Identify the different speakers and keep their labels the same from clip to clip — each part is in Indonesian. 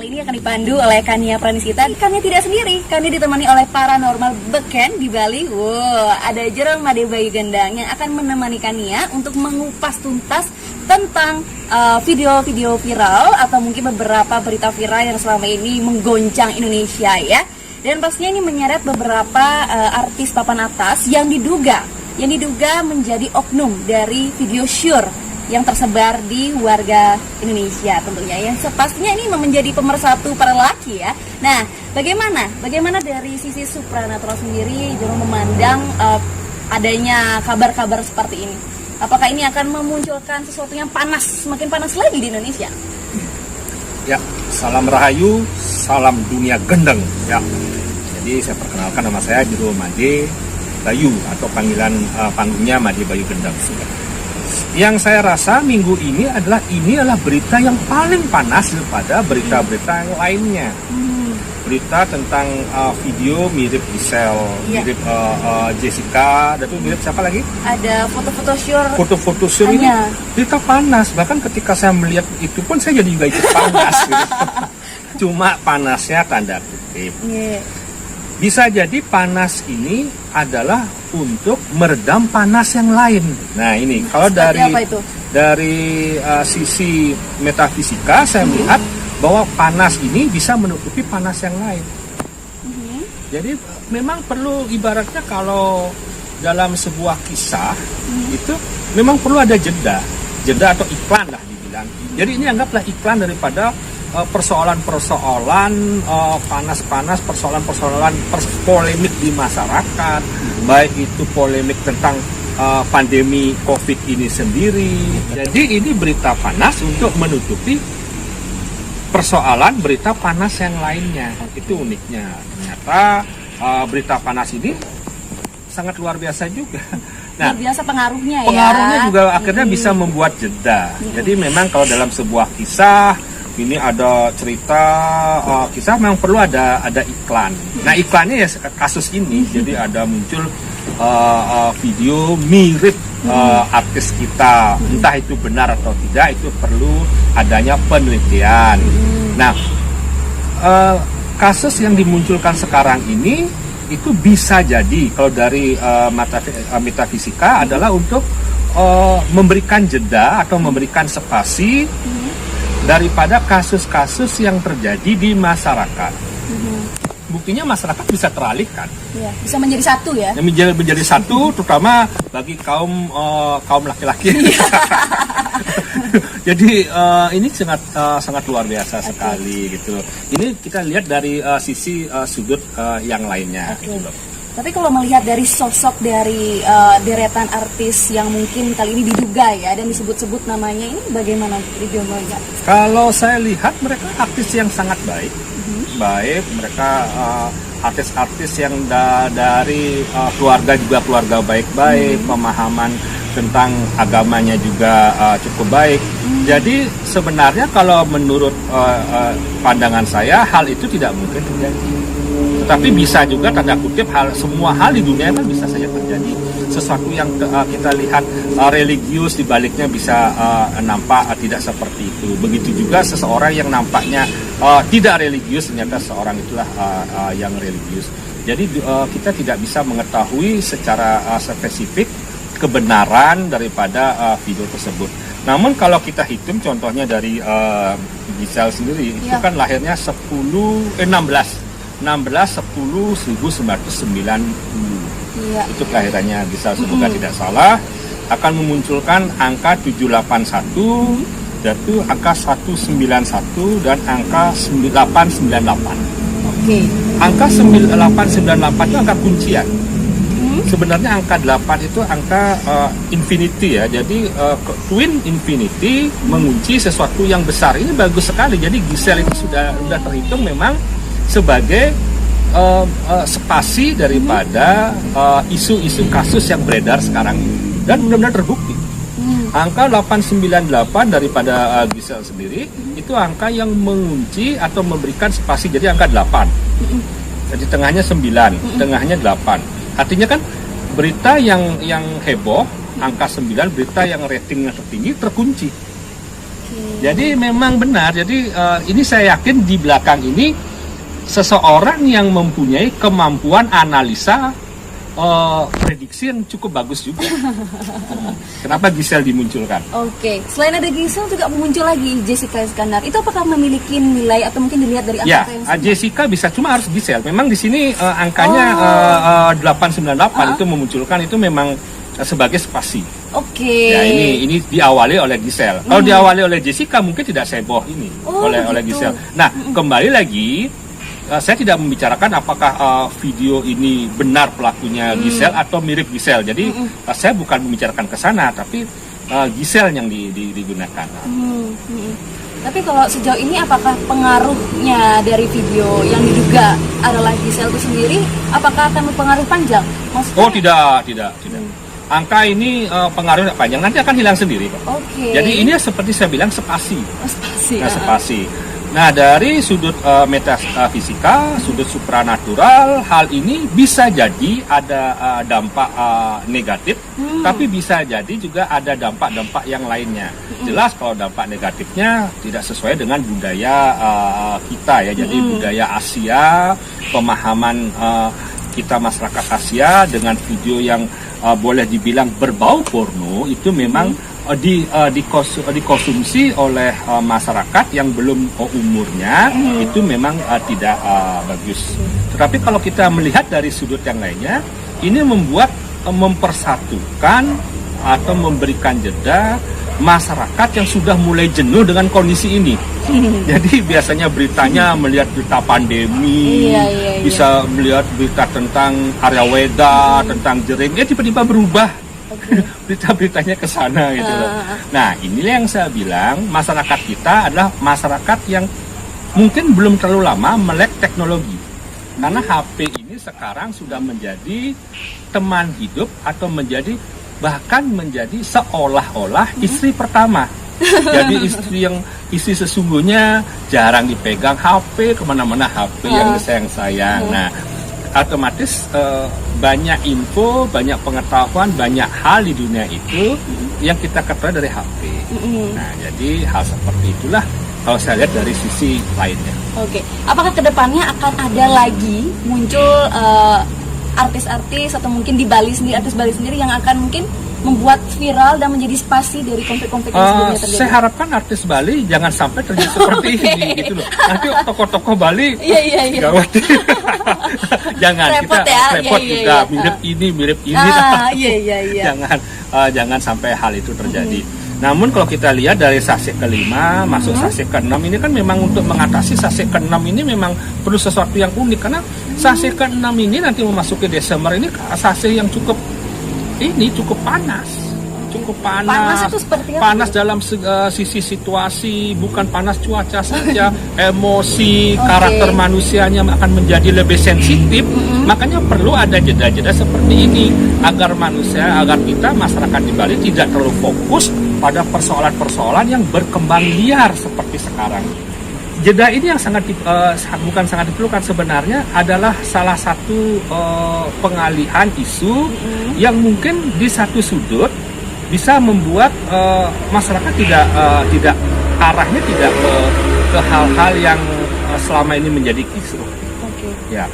Speaker 1: kali ini akan dipandu oleh Kania Pranisita. Kania tidak sendiri, Kania ditemani oleh paranormal beken di Bali. Wow, ada Jerome Made Bayu Gendang yang akan menemani Kania untuk mengupas tuntas tentang video-video viral atau mungkin beberapa berita viral yang selama ini menggoncang Indonesia ya. Dan pastinya ini menyeret beberapa artis papan atas yang diduga menjadi oknum dari video syur yang tersebar di warga Indonesia tentunya, yang pastinya ini menjadi pemersatu para lelaki ya. Nah, bagaimana dari sisi supranatural sendiri Jerome memandang adanya kabar-kabar seperti ini? Apakah ini akan memunculkan sesuatu yang panas, semakin panas lagi di Indonesia?
Speaker 2: Ya, salam rahayu, salam dunia gendeng ya. Jadi saya perkenalkan, nama saya Jerome Made Bayu atau panggilan panggungnya Made Bayu Gendang. Yang saya rasa minggu ini adalah berita yang paling panas daripada berita-berita yang lainnya. Berita tentang video mirip Giselle, mirip Jessica, dan itu mirip siapa lagi? Ada foto-foto syur ini berita panas. Bahkan ketika saya melihat itu pun saya jadi juga ikut panas gitu. Cuma panasnya tanda kutip. Bisa jadi panas ini adalah untuk meredam panas yang lain. Nah ini kalau dari sisi metafisika saya melihat bahwa panas ini bisa menutupi panas yang lain. Jadi memang perlu, ibaratnya kalau dalam sebuah kisah itu memang perlu ada jeda atau iklan lah dibilang. Jadi ini anggaplah iklan daripada persoalan-persoalan panas-panas, persoalan-persoalan polemik di masyarakat, baik itu polemik tentang pandemi COVID ini sendiri. Jadi ini berita panas untuk menutupi persoalan berita panas yang lainnya. Itu uniknya. Ternyata berita panas ini sangat luar biasa juga. Nah, luar biasa pengaruhnya juga akhirnya bisa membuat jeda. Jadi memang kalau dalam sebuah kisah ini ada cerita kisah, memang perlu ada iklan. Nah iklannya ya kasus ini, jadi ada muncul video mirip artis kita, entah itu benar atau tidak, itu perlu adanya penelitian. Nah kasus yang dimunculkan sekarang ini itu bisa jadi kalau dari metafisika adalah untuk memberikan jeda atau memberikan spasi daripada kasus-kasus yang terjadi di masyarakat. Buktinya masyarakat bisa teralihkan. Ya, bisa menjadi satu ya. Menjadi satu, terutama bagi kaum laki-laki. Jadi ini sangat luar biasa sekali gitu. Ini kita lihat dari sisi sudut yang lainnya. Gitu loh. Tapi kalau melihat dari sosok dari deretan artis yang mungkin kali ini diduga ya dan disebut-sebut namanya, ini bagaimana Jerome melihat? Kalau saya lihat mereka artis yang sangat baik, mereka artis-artis yang dari keluarga juga keluarga baik-baik, pemahaman tentang agamanya juga cukup baik. Jadi sebenarnya kalau menurut pandangan saya hal itu tidak mungkin terjadi. Tetapi bisa juga tanda kutip semua hal di dunia itu bisa saja terjadi. Sesuatu yang kita lihat religius di baliknya bisa nampak tidak seperti itu. Begitu juga seseorang yang nampaknya tidak religius, ternyata seorang itulah yang religius. Jadi kita tidak bisa mengetahui secara spesifik kebenaran daripada video tersebut. Namun kalau kita hitung contohnya dari Giselle sendiri, itu kan lahirnya 16/10/1990. Itu kelahirannya Giselle, semoga tidak salah. Akan memunculkan angka 781, yaitu angka 191 dan angka 898. Angka 898 itu angka kuncian. Sebenarnya angka 8 itu angka infinity ya. Jadi twin infinity mengunci sesuatu yang besar. Ini bagus sekali. Jadi Giselle itu sudah terhitung memang sebagai spasi daripada isu-isu kasus yang beredar sekarang ini, dan benar-benar terbukti. Angka 898 daripada Giselle sendiri itu angka yang mengunci atau memberikan spasi, jadi angka 8. Jadi tengahnya 9, tengahnya 8. Artinya kan berita yang heboh, angka 9, berita yang ratingnya tertinggi terkunci. Jadi memang benar. Jadi ini saya yakin di belakang ini seseorang yang mempunyai kemampuan analisa prediksi yang cukup bagus juga. Kenapa Giselle dimunculkan?
Speaker 1: Oke, selain ada Giselle juga muncul lagi Jessica Iskandar. Itu apakah memiliki nilai atau mungkin dilihat dari
Speaker 2: Ya,
Speaker 1: angka yang sama?
Speaker 2: Jessica bisa, cuma harus Giselle. Memang di sini angkanya 898 itu memunculkan itu memang sebagai spasi.
Speaker 1: Oke.
Speaker 2: Ya, ini diawali oleh Giselle. Kalau diawali oleh Jessica mungkin tidak seboh ini oleh
Speaker 1: gitu.
Speaker 2: Giselle. Nah, kembali lagi saya tidak membicarakan apakah video ini benar pelakunya Giselle atau mirip Giselle. Jadi saya bukan membicarakan ke sana, tapi Giselle yang digunakan.
Speaker 1: Tapi kalau sejauh ini apakah pengaruhnya dari video yang diduga adalah Giselle itu sendiri, apakah akan berpengaruh panjang? Maksudnya,
Speaker 2: Oh tidak. Angka ini pengaruhnya panjang, nanti akan hilang sendiri, Pak.
Speaker 1: Oke.
Speaker 2: Jadi ini seperti saya bilang spasi.
Speaker 1: Spasi.
Speaker 2: Nah, spasi. Nah, dari sudut metafisika, sudut supranatural, hal ini bisa jadi ada dampak negatif, tapi bisa jadi juga ada dampak-dampak yang lainnya. Jelas kalau dampak negatifnya tidak sesuai dengan budaya kita ya, jadi budaya Asia, pemahaman kita masyarakat Asia dengan video yang boleh dibilang berbau porno itu memang dikonsumsi oleh masyarakat yang belum umurnya itu memang tidak bagus. Tetapi kalau kita melihat dari sudut yang lainnya, ini mempersatukan atau memberikan jeda masyarakat yang sudah mulai jenuh dengan kondisi ini. Jadi biasanya beritanya melihat berita pandemi, bisa melihat berita tentang Arya Weda, tentang Jering, tiba-tiba berubah. Berita-beritanya ke sana gitu loh. Nah, inilah yang saya bilang, masyarakat kita adalah masyarakat yang mungkin belum terlalu lama melek teknologi. Karena HP ini sekarang sudah menjadi teman hidup atau bahkan menjadi seolah-olah istri pertama. Jadi istri sesungguhnya jarang dipegang HP, kemana-mana HP yang disayang-sayang. Nah, otomatis banyak info, banyak pengetahuan, banyak hal di dunia itu yang kita ketahui dari HP. Nah, jadi hal seperti itulah kalau saya lihat dari sisi lainnya.
Speaker 1: Oke, apakah kedepannya akan ada lagi muncul artis-artis atau mungkin di Bali sendiri, artis Bali sendiri yang akan mungkin membuat viral dan menjadi spasi dari konflik-konflik yang sebelumnya terjadi?
Speaker 2: Saya harapkan artis Bali jangan sampai terjadi seperti ini gitu loh. Nanti tokoh-tokoh Bali gawat. Jangan,
Speaker 1: repot
Speaker 2: kita repot juga mirip ini. Jangan sampai hal itu terjadi. Namun kalau kita lihat dari sase ke-5 masuk sase ke-6 ini kan memang untuk mengatasi sase ke-6 ini memang perlu sesuatu yang unik, karena sase ke-6 ini nanti memasuki Desember ini sase yang cukup panas.
Speaker 1: Panas itu seperti apa?
Speaker 2: Panas dalam sisi situasi, bukan panas cuaca saja, emosi, karakter manusianya akan menjadi lebih sensitif. Makanya perlu ada jeda-jeda seperti ini agar kita masyarakat di Bali tidak terlalu fokus pada persoalan-persoalan yang berkembang liar seperti sekarang. Jeda ini yang bukan sangat diperlukan, sebenarnya adalah salah satu pengalihan isu yang mungkin di satu sudut bisa membuat masyarakat tidak arahnya tidak ke hal-hal yang selama ini menjadi kisruh. Ya,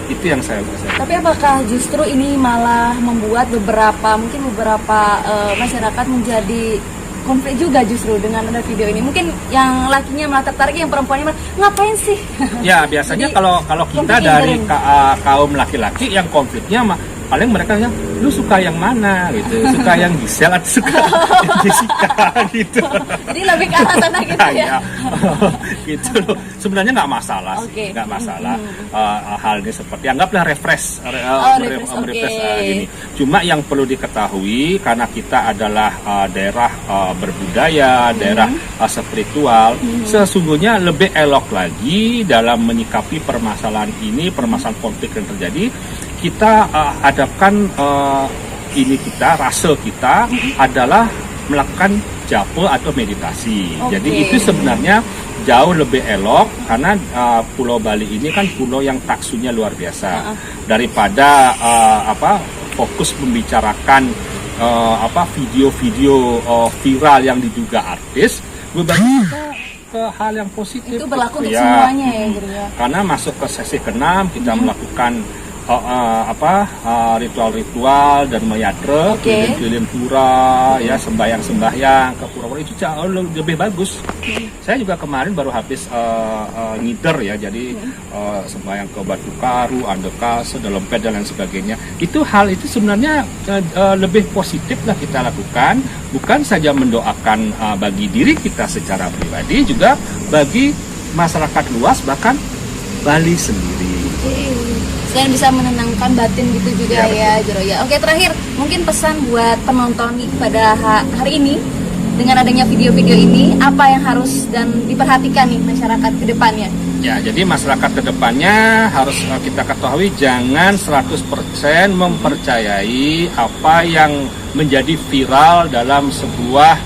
Speaker 2: itu yang saya rasa.
Speaker 1: Tapi apakah justru ini malah membuat beberapa masyarakat menjadi konflik juga justru dengan ada video ini? Mungkin yang lakinya malah tertarik, yang perempuannya malah ngapain sih?
Speaker 2: Ya, biasanya kalau kita dari kaum laki-laki yang konfliknya paling mereka yang lu suka yang mana gitu, suka yang Giselle atau suka yang Jessica gitu.
Speaker 1: Jadi lebih ke arah sana gitu ya.
Speaker 2: Gitu loh. Sebenarnya nggak masalah, nggak masalah. Hal ini seperti anggaplah refresh gini. Cuma yang perlu diketahui, karena kita adalah daerah berbudaya, daerah spiritual, sesungguhnya lebih elok lagi dalam menyikapi permasalahan ini, permasalahan konflik yang terjadi. Kita hadapkan rasa kita adalah melakukan japa atau meditasi. Jadi itu sebenarnya jauh lebih elok, karena Pulau Bali ini kan pulau yang taksunya luar biasa. Daripada fokus membicarakan video-video viral yang diduga artis, berbagi ke hal yang positif.
Speaker 1: Itu berlaku untuk
Speaker 2: Ya,
Speaker 1: semuanya ya Guru ya.
Speaker 2: karena masuk ke sesi ke-6 kita melakukan ritual-ritual dan mayatre,
Speaker 1: Oke.
Speaker 2: keliling pura, ya sembahyang-sembahyang ke pura-pura itu jauh lebih bagus. Saya juga kemarin baru habis ngider ya, jadi sembahyang ke Batu Karu, Andekase, Delempet dan lain sebagainya. Hal itu sebenarnya lebih positif lah kita lakukan, bukan saja mendoakan bagi diri kita secara pribadi, juga bagi masyarakat luas, bahkan Bali sendiri.
Speaker 1: Selain bisa menenangkan batin gitu juga ya Jero ya. Oke, terakhir mungkin pesan buat penonton nih pada hari ini dengan adanya video-video ini, apa yang harus dan diperhatikan nih masyarakat ke depannya?
Speaker 2: Ya, jadi masyarakat ke depannya harus kita ketahui jangan 100% mempercayai apa yang menjadi viral dalam sebuah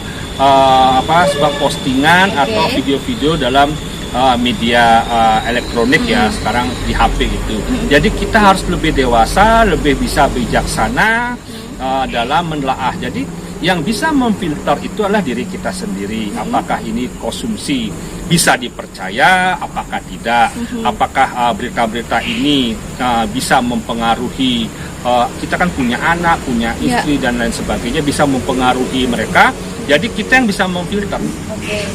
Speaker 2: sebuah postingan atau video-video dalam media elektronik ya sekarang di HP itu. Jadi kita harus lebih dewasa, lebih bisa bijaksana dalam menelaah. Jadi yang bisa memfilter itu adalah diri kita sendiri. Apakah ini konsumsi bisa dipercaya, apakah tidak? Apakah berita-berita ini bisa mempengaruhi kita kan punya anak, punya istri dan lain sebagainya, bisa mempengaruhi mereka. Jadi kita yang bisa memfilter.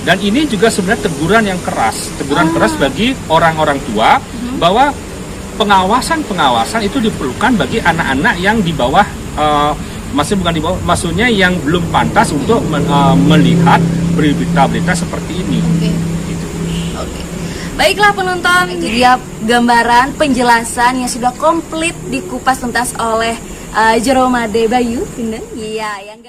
Speaker 2: Dan ini juga sebenarnya teguran yang keras, keras bagi orang-orang tua bahwa pengawasan itu diperlukan bagi anak-anak yang di bawah, maksudnya yang belum pantas untuk melihat berita-berita seperti ini.
Speaker 1: Baiklah penonton, itu dia gambaran penjelasan yang sudah komplit dikupas tuntas oleh Jero Made Bayu, Gendang. Iya, yang